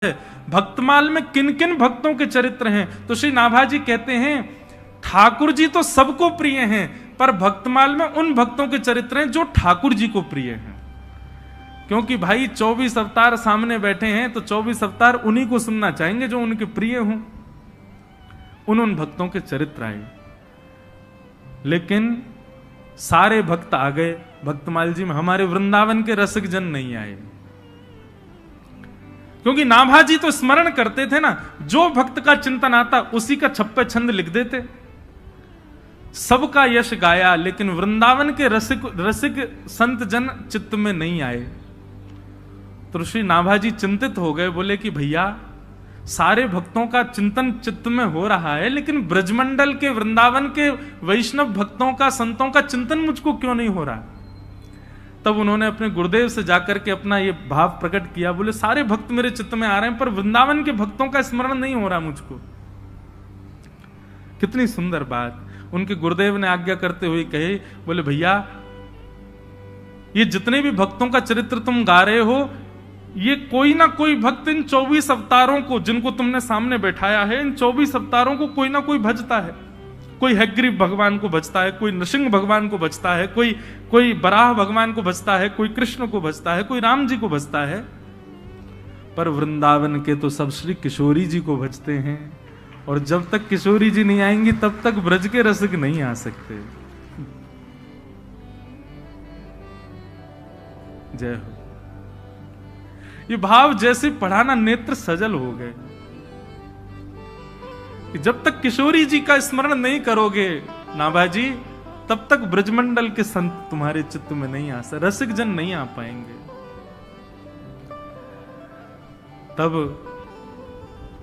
भक्तमाल में किन किन भक्तों के चरित्र हैं। तो श्री नाभाजी कहते हैं ठाकुर जी तो सबको प्रिय हैं, पर भक्तमाल में उन भक्तों के चरित्र हैं जो ठाकुर जी को प्रिय हैं। क्योंकि भाई 24 अवतार सामने बैठे हैं, तो 24 अवतार उन्हीं को सुनना चाहेंगे जो उनके प्रिय हों। उन भक्तों के चरित्र आए, लेकिन सारे भक्त आ गए भक्तमाल जी में, हमारे वृंदावन के रसिक जन नहीं आए। क्योंकि नाभाजी तो स्मरण करते थे ना, जो भक्त का चिंतन आता उसी का छप्पे छंद लिख देते, सबका यश गाया, लेकिन वृंदावन के रसिक संत जन चित्त में नहीं आए। तो श्री नाभाजी चिंतित हो गए, बोले कि भैया सारे भक्तों का चिंतन चित्त में हो रहा है, लेकिन ब्रजमंडल के वृंदावन के वैष्णव भक्तों का, संतों का चिंतन मुझको क्यों नहीं हो रहा। तब उन्होंने अपने गुरुदेव से जाकर के अपना ये भाव प्रकट किया, बोले सारे भक्त मेरे चित्त में आ रहे हैं, पर वृंदावन के भक्तों का स्मरण नहीं हो रहा मुझको। कितनी सुंदर बात। उनके गुरुदेव ने आज्ञा करते हुए कहे, बोले भैया ये जितने भी भक्तों का चरित्र तुम गा रहे हो, ये कोई ना कोई भक्त इन 24 अवतारों को, जिनको तुमने सामने बैठाया है, इन 24 अवतारों को कोई ना कोई भजता है। कोई हयग्रीव भगवान को भजता है, कोई नृसिंह भगवान को भजता है, कोई बराह भगवान को भजता है, कोई कृष्ण को भजता है, कोई राम जी को भजता है। पर वृंदावन के तो सब श्री किशोरी जी को भजते हैं, और जब तक किशोरी जी नहीं आएंगी तब तक ब्रज के रसिक नहीं आ सकते। जय हो। ये भाव जैसे पढ़ाना नेत्र सजल हो गए कि जब तक किशोरी जी का स्मरण नहीं करोगे नाभाजी, तब तक ब्रजमंडल के संत तुम्हारे चित्त में नहीं आ सकते, रसिक जन नहीं आ पाएंगे। तब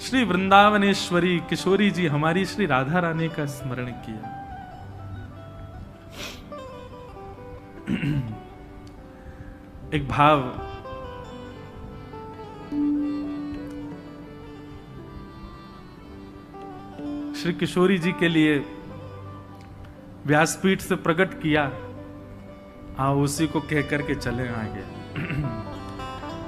श्री वृंदावनेश्वरी किशोरी जी हमारी श्री राधा रानी का स्मरण किया। एक भाव श्री किशोरी जी के लिए व्यासपीठ से प्रकट किया, आओ उसी को कह करके चले आगे।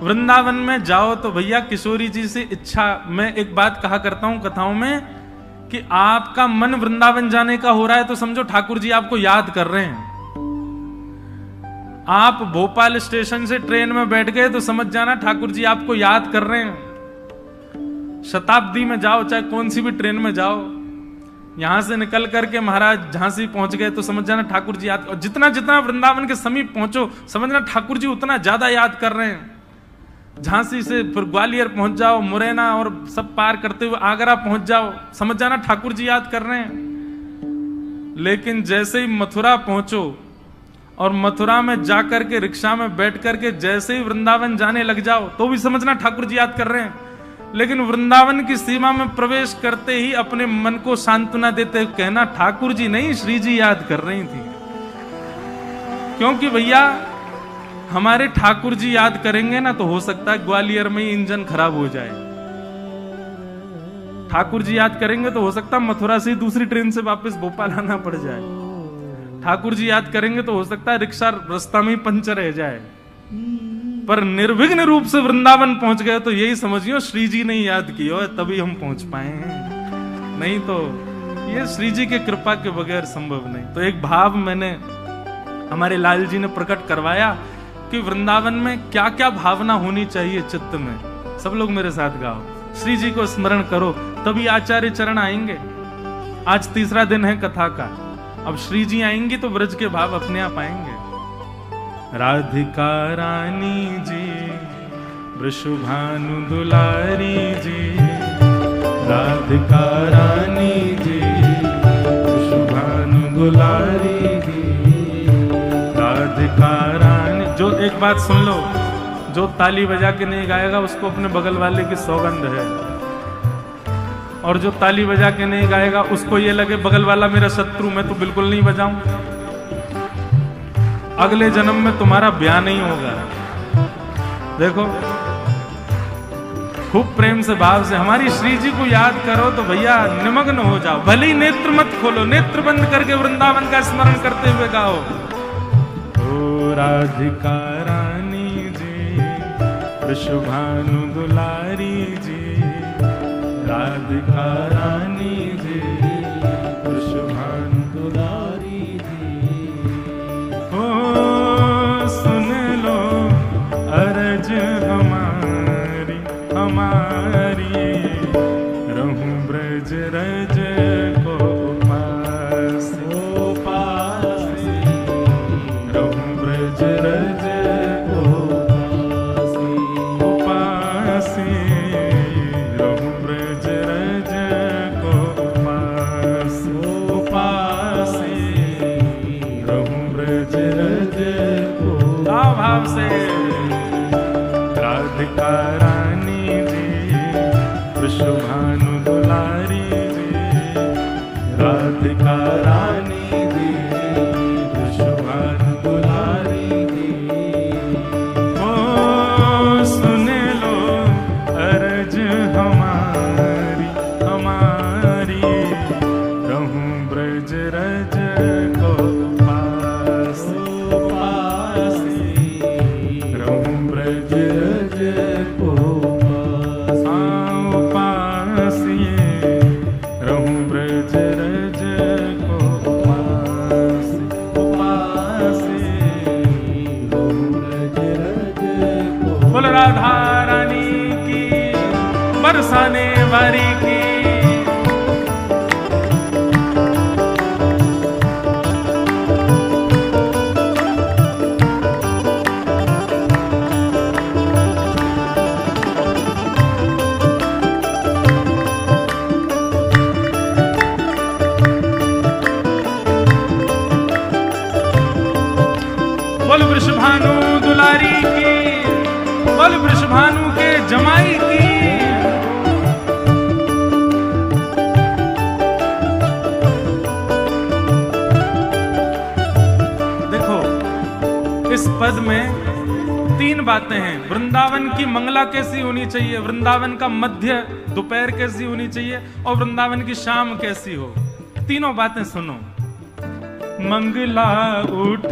वृंदावन में जाओ तो भैया किशोरी जी से इच्छा, मैं एक बात कहा करता हूं कथाओं में कि आपका मन वृंदावन जाने का हो रहा है तो समझो ठाकुर जी आपको याद कर रहे हैं। आप भोपाल स्टेशन से ट्रेन में बैठ गए तो समझ जाना ठाकुर जी आपको याद कर रहे हैं। शताब्दी में जाओ, चाहे कौन सी भी ट्रेन में जाओ, यहां से निकल करके महाराज झांसी पहुंच गए तो समझ जाना ठाकुर जी याद, और जितना जितना वृंदावन के समीप पहुंचो समझना ठाकुर जी उतना ज्यादा याद कर रहे हैं। झांसी से फिर ग्वालियर पहुंच जाओ, मुरैना और सब पार करते हुए आगरा पहुंच जाओ, समझ जाना ठाकुर जी याद कर रहे हैं। लेकिन जैसे ही मथुरा पहुंचो और मथुरा में जाकर के रिक्शा में बैठ करके जैसे ही वृंदावन जाने लग जाओ तो भी समझना ठाकुर जी याद कर रहे हैं। लेकिन वृंदावन की सीमा में प्रवेश करते ही अपने मन को सांत्वना देते हुए कहना ठाकुर जी नहीं, श्री जी याद कर रही थी। क्योंकि भैया हमारे ठाकुर जी याद करेंगे ना तो हो सकता है ग्वालियर में ही इंजन खराब हो जाए। ठाकुर जी याद करेंगे तो हो सकता है मथुरा से दूसरी ट्रेन से वापस भोपाल आना पड़ जाए। ठाकुर जी याद करेंगे तो हो सकता है रिक्शा रास्ता में ही पंचर रह जाए। पर निर्विघ्न रूप से वृंदावन पहुंच गए तो यही समझियो श्री जी ने याद किया तभी हम पहुंच पाए हैं, नहीं तो ये श्री जी के कृपा के बगैर संभव नहीं। तो एक भाव मैंने हमारे लाल जी ने प्रकट करवाया कि वृंदावन में क्या क्या भावना होनी चाहिए चित्त में। सब लोग मेरे साथ गाओ, श्री जी को स्मरण करो तभी आचार्य चरण आएंगे। आज तीसरा दिन है कथा का, अब श्री जी आएंगी तो ब्रज के भाव अपने आप आएंगे। राधिका रानी जी, वृषभानु दुलारी जी, राधिका रानी जी, वृषभानु दुलारी जी, राधिका रानी। जो एक बात सुन लो, जो ताली बजा के नहीं गाएगा उसको अपने बगल वाले की सौगंध है, और जो ताली बजा के नहीं गाएगा उसको ये लगे बगल वाला मेरा शत्रु, मैं तो बिल्कुल नहीं बजाऊं, अगले जन्म में तुम्हारा ब्याह नहीं होगा। देखो खूब प्रेम से भाव से हमारी श्री जी को याद करो तो भैया निमग्न हो जाओ। भले ही नेत्र मत खोलो, नेत्र बंद करके वृंदावन का स्मरण करते हुए गाओ। ओ राधिका रानी जी, वृषभानु दुलारी जी, राधिका रानी जी, वृषभानु दुलारी जी। ओ सुन लो अरज हमारी हमारी, रहूं ब्रज रज को पास पास, रहूं ब्रज रज को पास, रहूं ब्रज रज को पास पास, रहूं ब्रज रज को। भाव से राधिका रानी जी, वृषभानु दुलारी जी, राधिका रानी जी, वृषभानु दुलारी जी। ओ सुन लो अरज हमारी हमारी, रहूं ब्रज रज को पास पास, रहूं ब्रज रज को पास, रहूं ब्रज रज को पास पास, रहूं ब्रज रज को। बोल राधा रानी की, बरसाने वारी की। बोल वृषभानु दुलारी की, बोल वृषभानु के जमाई की। देखो इस पद में 3 बातें हैं। वृंदावन की मंगला कैसी होनी चाहिए, वृंदावन का मध्य दोपहर कैसी होनी चाहिए, और वृंदावन की शाम कैसी हो। तीनों बातें सुनो। मंगला उठ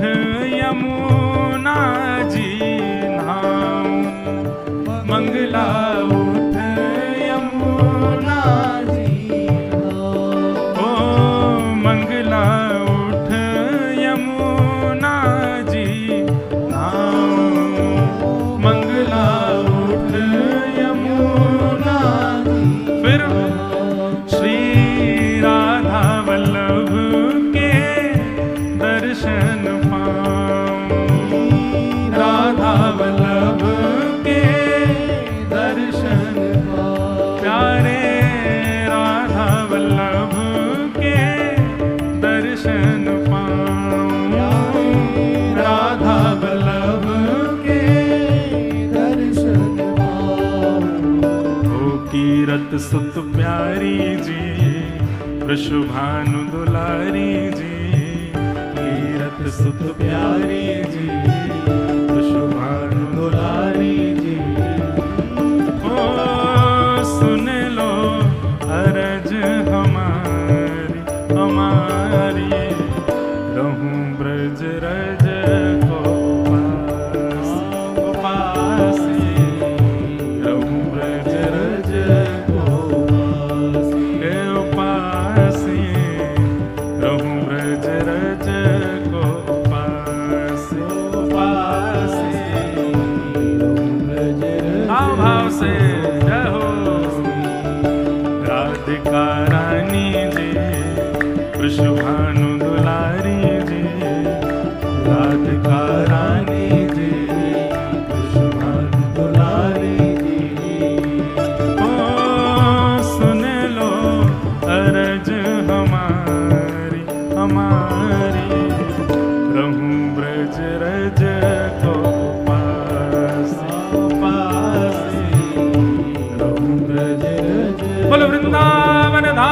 यमुना जी नाम, मंगला उठ यमुना जी, ओ मंगला उठ यमुना जी नाम, मंगला उठ यमुना जी। फिर श्री राधा वल्लभ दर्शन पाऊं, राधा वल्लभ के दर्शन पाऊं, प्यारे राधा वल्लभ के दर्शन पाऊं, राधा वल्लभ के दर्शन पाऊं। ओ कीरत सुत प्यारी जी, वृषभानु दुलारी जी, सुत प्यारी जी, वृषभानु दुलारी जी। ओ सुन लो अरज हमारी हमारी, रहूं ब्रज रज को पास पास, रहूं ब्रज रज को पास, रहूं ब्रज रज को पास पास, भाव से जय हो। राधिका रानी जी, वृषभानु दुलारी जी, राधिका रानी जी, वृषभानु दुलारी जी। ओ सुन लो अरज हमारी हमारी, रहूं ब्रज रज को पास पास, रहूं ब्रज रज। बोल वृंदावन धाम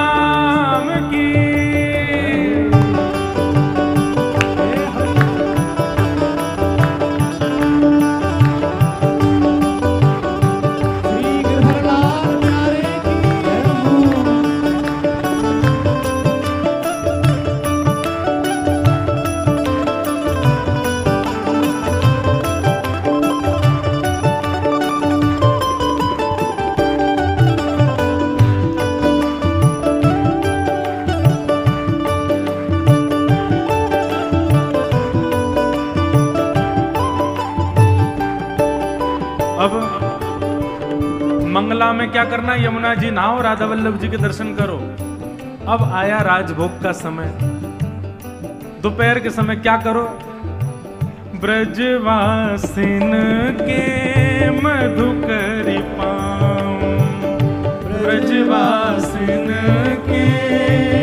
मंगला में क्या करना, यमुना जी नहाओ, राधा वल्लभ जी के दर्शन करो। अब आया राजभोग का समय, दोपहर के समय क्या करो, ब्रजवासिन के मधुकरी पाऊं, ब्रजवासिन के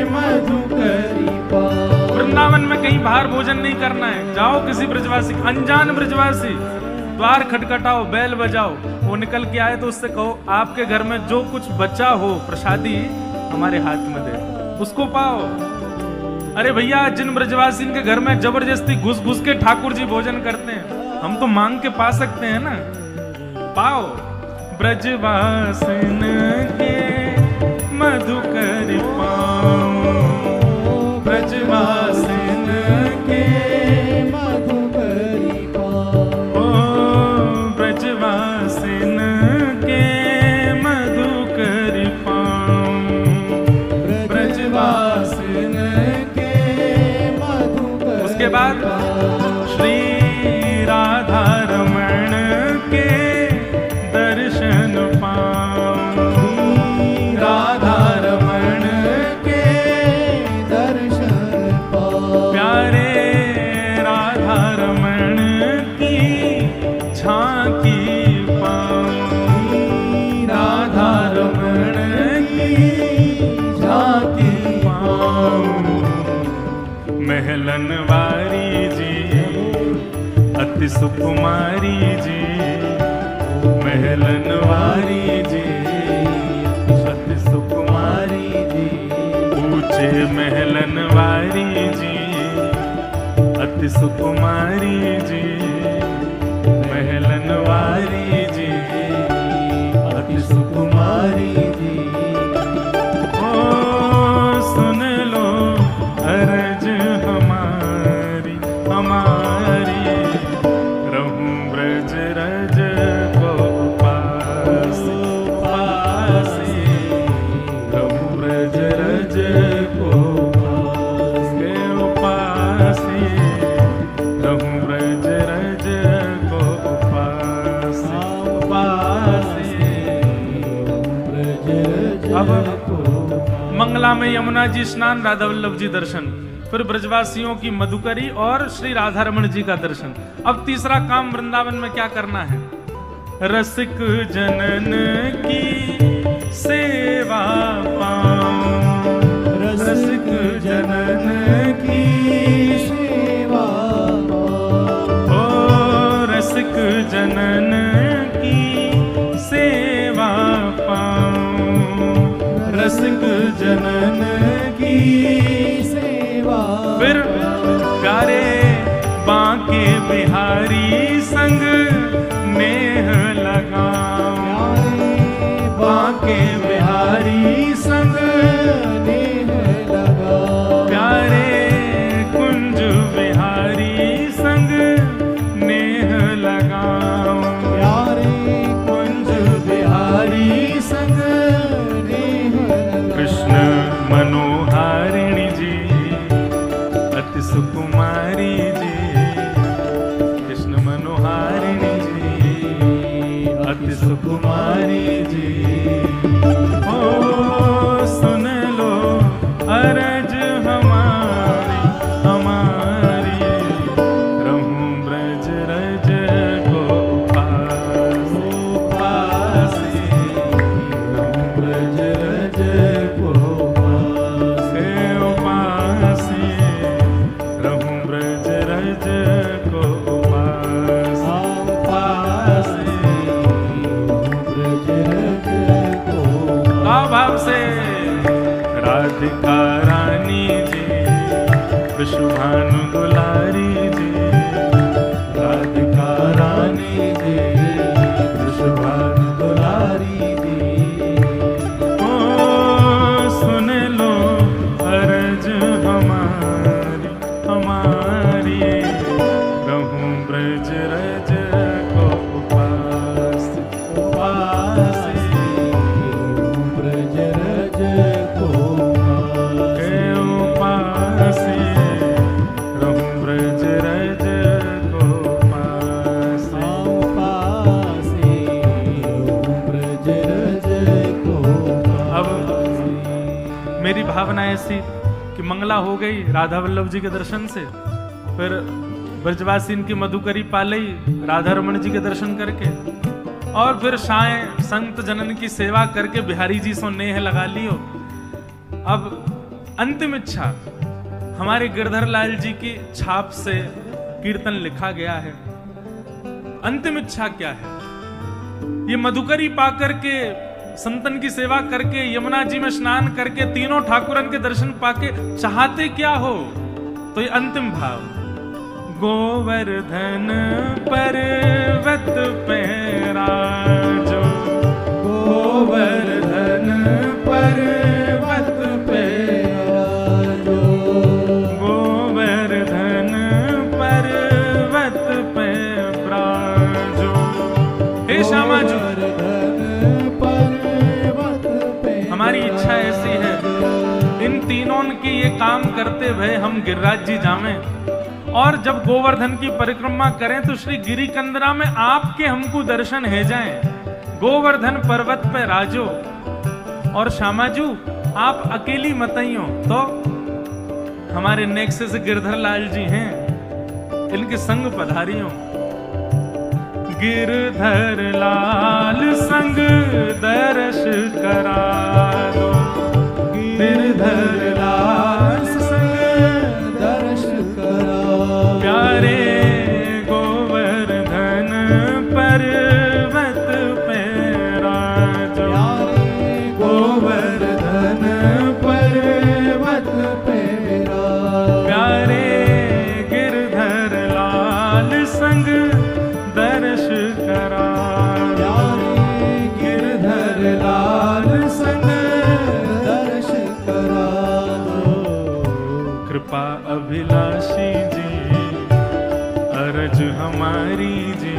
मधुकरी पाऊं। वृंदावन में कहीं बाहर भोजन नहीं करना है, जाओ किसी ब्रजवासी, अनजान ब्रजवासी, द्वार खटखटाओ, बैल बजाओ, वो निकल के आए तो उससे कहो आपके घर में जो कुछ बचा हो प्रसादी हमारे हाथ में दे, उसको पाओ। अरे भैया, जिन ब्रजवासी के घर में जबरदस्ती घुस घुस के ठाकुर जी भोजन करते हैं, हम तो मांग के पा सकते हैं ना, पाओ। ब्रजवासिन के मधुकरी पाऊं, ब्रजवासिन के मधुकरी पाऊं, ब्रजवासिन के मधुकरी पाऊं, ब्रजवासिन के मधुकरी। उसके बाद श्री राधा रमण के दर्शन पाऊं, राधा रमण के दर्शन पाऊं, प्यारे राधा रमण की झांकी पाऊं, राधा रमण की झांकी पाऊं। महलन वारी जी अति सुकुमारी जी, महलन वारी जी अति सुकुमारी जी, ऊंचे महलन वारी जी अति सुकुमारी जी, महलन वारी जी अति सुकुमारी जी। ओ सुन लो अरज हमारी हमारी, रहूं ब्रज रज को पास पास, रहूं ब्रज रज को पास के पास, रहूं ब्रज रज को पास पास। अब मंगला में यमुना जी स्नान, राधा वल्लभ जी दर्शन, फिर ब्रजवासियों की मधुकरी और श्री राधा रमण जी का दर्शन। अब तीसरा काम वृंदावन में क्या करना है, रसिक जनन की सेवा पाऊं, रसिक जनन की सेवा पाऊं, ओ रसिक जनन की सेवा पाऊं, रसिक जनन की सेवा। फिर प्यारे बांके बिहारी संग नेह लगाऊं, बांके बिहारी संग नेह लगाऊं, प्यारे कुंज बिहारी संग नेह लगाऊं, प्यारे कुंज बिहारी संग नेह लगाऊं। कृष्ण मनोहारिणी जी अति सुकुमारी जी, कृष्ण मनोहारिणी जी अति सुकुमारी जी। ओ सुन लो अरज हमारी हमारी, रहूं ब्रज रज को पास पास, रहूं ब्रज रज को पास पास, रहूं ब्रज रज को पास पास, ब्रज रज को। भाव से राधिका रानी जी, विश्वभानु दुलारी जी, राधिका रानी जी, विश्वभानु दुलारी जी। ओ सुन लो अरज हमारी हमारी, रहूं ब्रज रज को पास पास, ब्रज रज को पास मेरी भावना ऐसी कि मंगला हो गई राधा वल्लभ जी के दर्शन से, फिर ब्रजवासी इनकी मधुकरी पालई राधा रमन जी के दर्शन करके, और फिर साय संत जनन की सेवा करके बिहारी जी सो नेह लगा लियो। अब अंतिम इच्छा हमारे गिरधर लाल जी की छाप से कीर्तन लिखा गया है। अंतिम इच्छा क्या है? ये मधुकरी पाकर के, संतन की सेवा करके, यमुना जी में स्नान करके, तीनों ठाकुरन के दर्शन पाके चाहते क्या हो? तो ये अंतिम भाव, गोवर्धन पर्वत पे राजो, गोवर्धन पर्वत पे राजो, गोवर्धन पर्वत पे राजो। हे श्यामा जी, हमारी इच्छा ऐसी है, इन तीनों की ये काम करते हुए हम गिरिराज जी जावें, और जब गोवर्धन की परिक्रमा करें तो श्री गिरी कंदरा में आपके हमको दर्शन है जाएं। गोवर्धन पर्वत पे राजो, और श्यामाजू आप अकेली मतइयो, तो हमारे नेक्स्ट से गिरधर लाल जी हैं, इनके संग पधारियों। गिरधर लाल संग दर्श करा दो, गिरधर लाल संग दर्श करा, प्यारे गोवर्धन पर्वत पे राजो, गोवर्धन पर्वत पे राजो, प्यारे गिरधर लाल संग दर्श करा, गिरधर लाल संग दर्श करा। कृपा अभिलाषी जी अरज हमारी जी,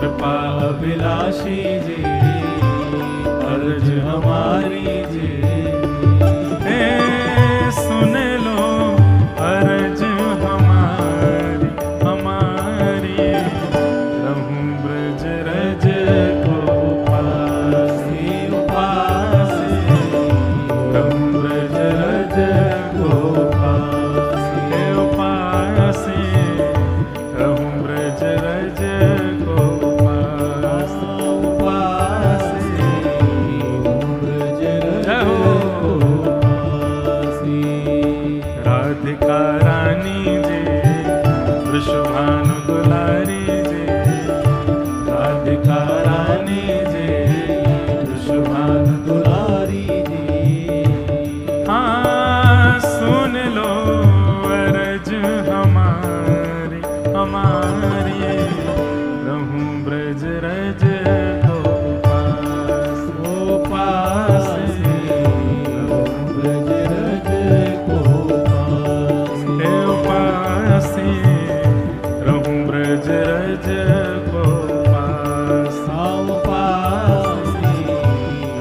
कृपा अभिलाषी जी अरज हमारी जी, सुन लो अरज हमारी हमारी, रहूं ब्रज रज को पासी उपासी, रहूं ब्रज रज को पासी उपासी, रहूं ब्रज रज को पासी उपासी, ब्रज रज को पासी। राधिका रानी जी वृषभानु दुलारी जी, राधिका रानी जी वृषभानु दुलारी जी, हाँ सुन लो अरज हमारी हमारी, रहूं ब्रज रज को पास ओ पास, रहूं ब्रज रज को पास ओ पास, रहूं ब्रज रज को पास आओ पास,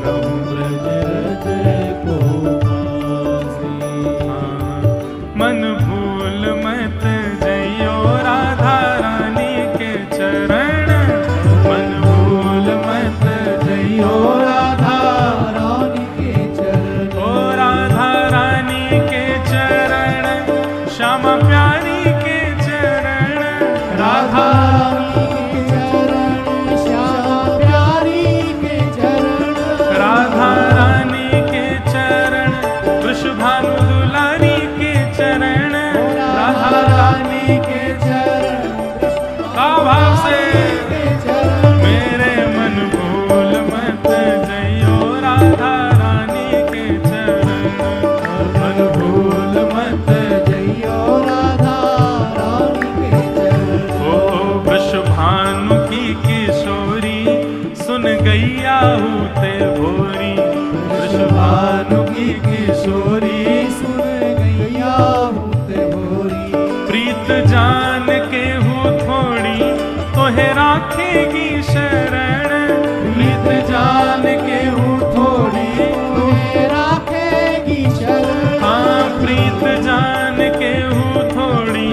रहूं ब्रज रज को पास। मन भूल मत जइयो राधा रानी के चरण, मन भूल मत जइयो राधा रानी के चरण, ओ राधा रानी के चरण, श्यामा प्यारी के चरण, राधा रानी के चरण, श्यामा प्यारी के चरण, राधा रानी के चरण, वृषभानु दुलारी के चरण, राधा रानी के चरण, का भाव से मेरे मन भूल मत जइयो राधा रानी के चरण, मन भूल मत जइयो राधा रानी के चरण। ओ वृषभानु की किशोरी सुन गैया होते भोरी, वृषभानु की किशोरी सुन गैया होते भोरी, प्रीत जान के हूँ थोड़ी तोहे राखेगी शरण, प्रीत जान के हूँ थोड़ी तोहे राखेगी शरण, हाँ प्रीत जान के हूँ थोड़ी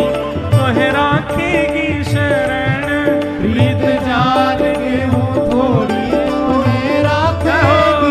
तोहे राखेगी शरण, प्रीत जान के हूँ थोड़ी तोहे राखेगी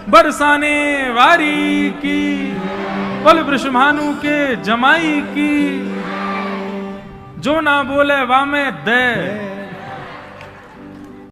बरसाने वारी की, बोल वृषभानु के जमाई की, जो ना बोले वामे दे,